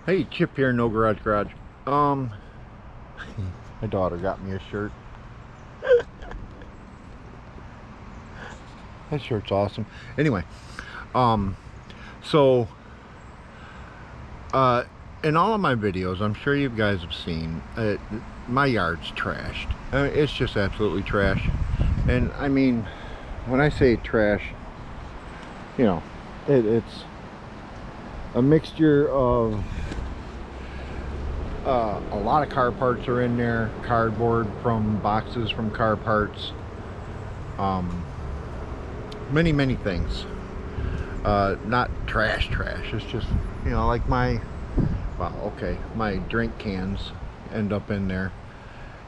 Hey, Chip here, No Garage Garage. My daughter got me a shirt. That shirt's awesome. Anyway, um, so, in all of my videos, I'm sure you guys have seen, my yard's trashed. It's just absolutely trash. And I mean, when I say trash, you know, it's a mixture of a lot of car parts are in there, cardboard from boxes from car parts, many things. Not trash, it's just, you know, like my drink cans end up in there,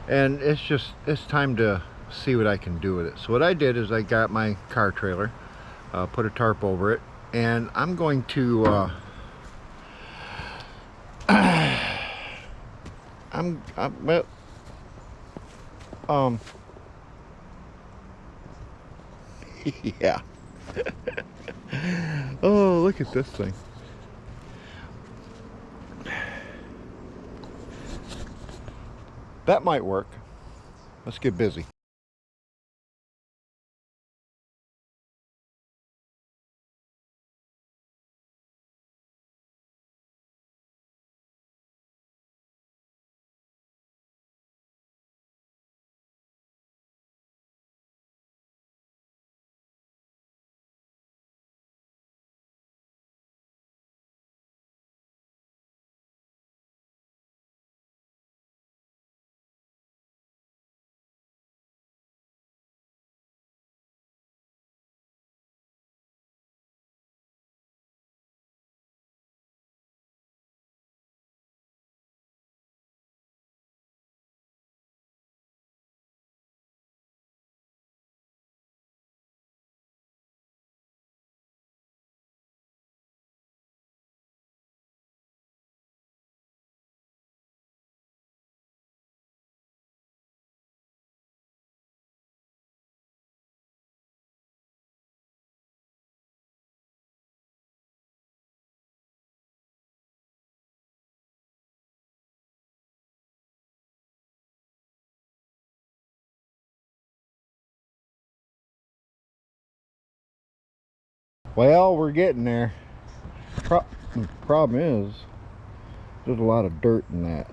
and it's time to see what I can do with it. So what I did is I got my car trailer, put a tarp over it, and I'm going to well, yeah. Oh, look at this thing. That might work. Let's get busy. Well, we're getting there. Problem is, there's a lot of dirt in that.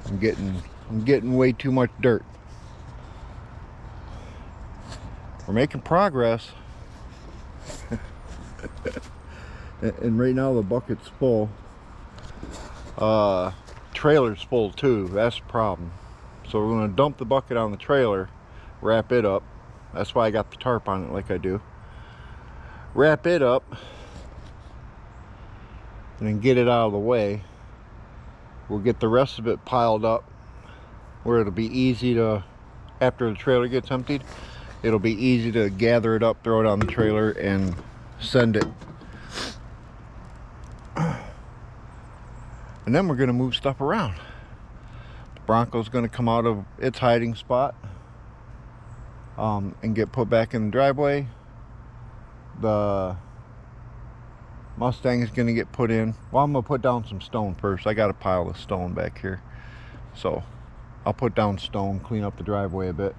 I'm getting way too much dirt. We're making progress. And right now the bucket's full. Trailer's full too. That's the problem. So we're going to dump the bucket on the trailer, wrap it up. That's why I got the tarp on it like I do. Wrap it up and then get it out of the way. We'll get the rest of it piled up where it'll be easy to, after the trailer gets emptied, it'll be easy to gather it up, throw it on the trailer, and send it. And then we're going to move stuff around. The Bronco's going to come out of its hiding spot and get put back in the driveway. The Mustang is going to get put in. Well, I'm going to put down some stone first. I got a pile of stone back here. So I'll put down stone, clean up the driveway a bit,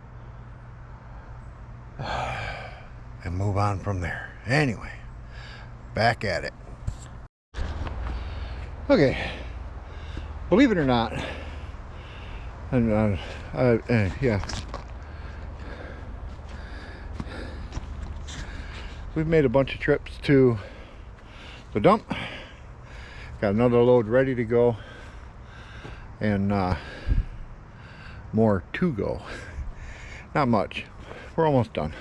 and move on from there. Anyway, back at it. Okay, believe it or not, and yeah, we've made a bunch of trips to the dump. Got another load ready to go, and more to go. Not much. We're almost done.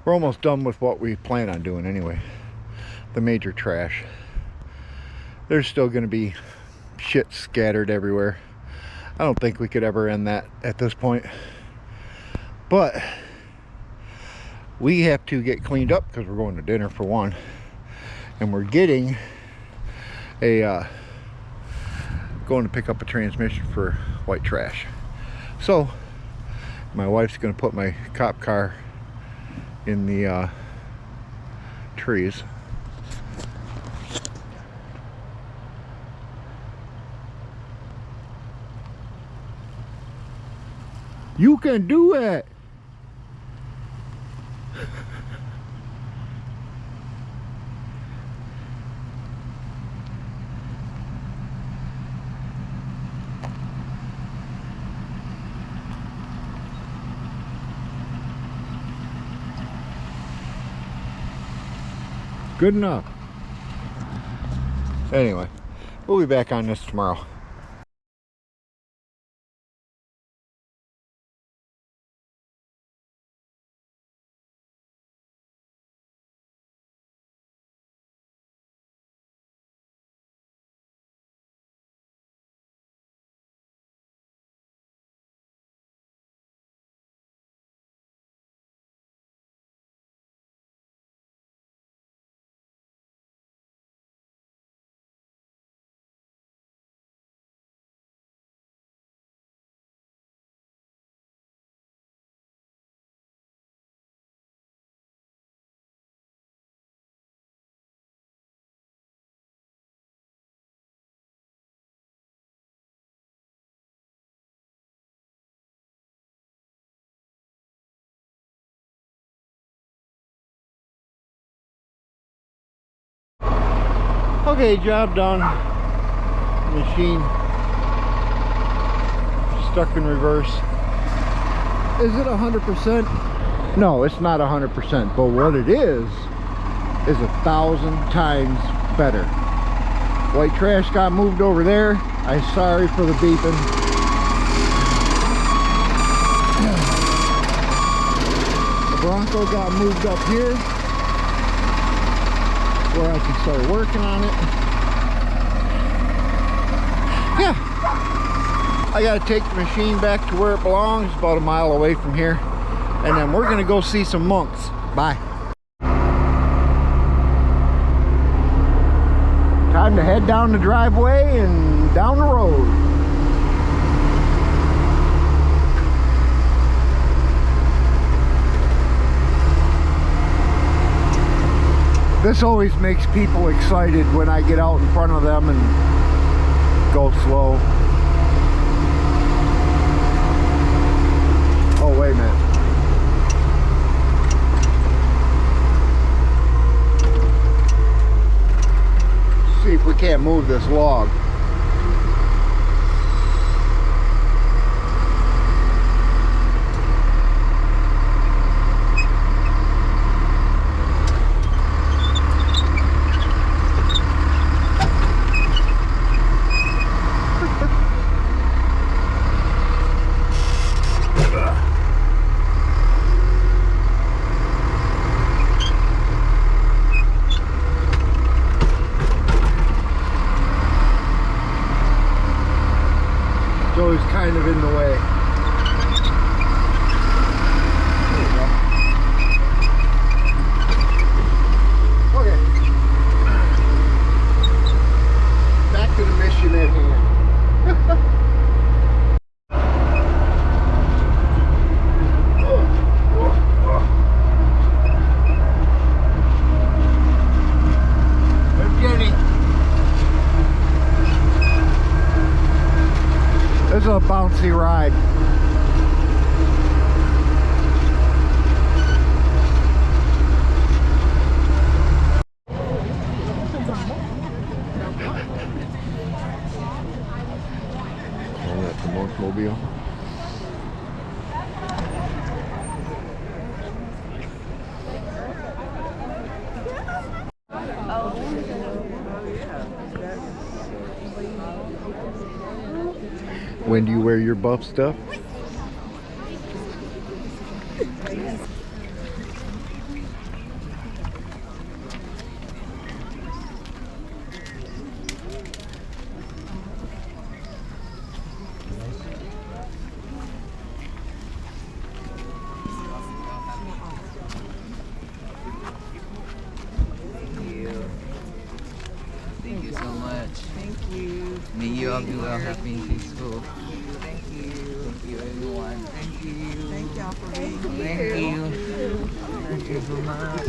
We're almost done with what we plan on doing anyway. The major trash. There's still going to be shit scattered everywhere. I don't think we could ever end that at this point. But we have to get cleaned up because we're going to dinner for one. And we're getting a going to pick up a transmission for white trash. So my wife's going to put my cop car in the trees. You can do it. Good enough. Anyway, we'll be back on this tomorrow. Okay, job done. Machine stuck in reverse. Is it 100%? No, it's not 100%, but what it is 1,000 times better. White trash got moved over there. I'm sorry for the beeping. The Bronco got moved up here where I can start working on it. Yeah, I gotta take the machine back to where it belongs, about a mile away from here, and then we're gonna go see some monks. Bye. Time to head down the driveway and down the road. This always makes people excited when I get out in front of them and go slow. Oh, wait a minute. Let's see if we can't move this log. Always kind of in the way. There you go. Okay. Back to the mission at hand. This is a bouncy ride. Oh, that's the Monkmobile. When do you wear your buff stuff? Thank you so much. Thank you. May you all be well, happy and peaceful. Thank you. Thank you, everyone. Thank you. Thank y'all for being here. Thank you. Thank you so much.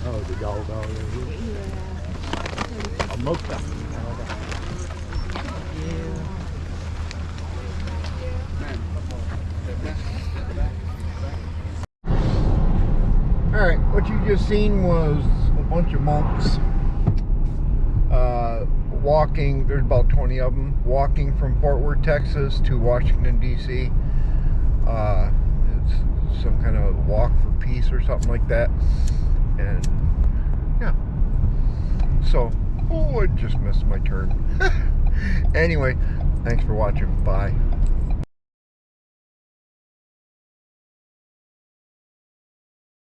Go, Oh, the dog all over here. Yeah. Almost done. Alright, what you just seen was a bunch of monks walking, there's about 20 of them, walking from Fort Worth, Texas to Washington, D.C. It's some kind of walk for peace or something like that. And, yeah. So, oh, I just missed my turn. Anyway, thanks for watching. Bye.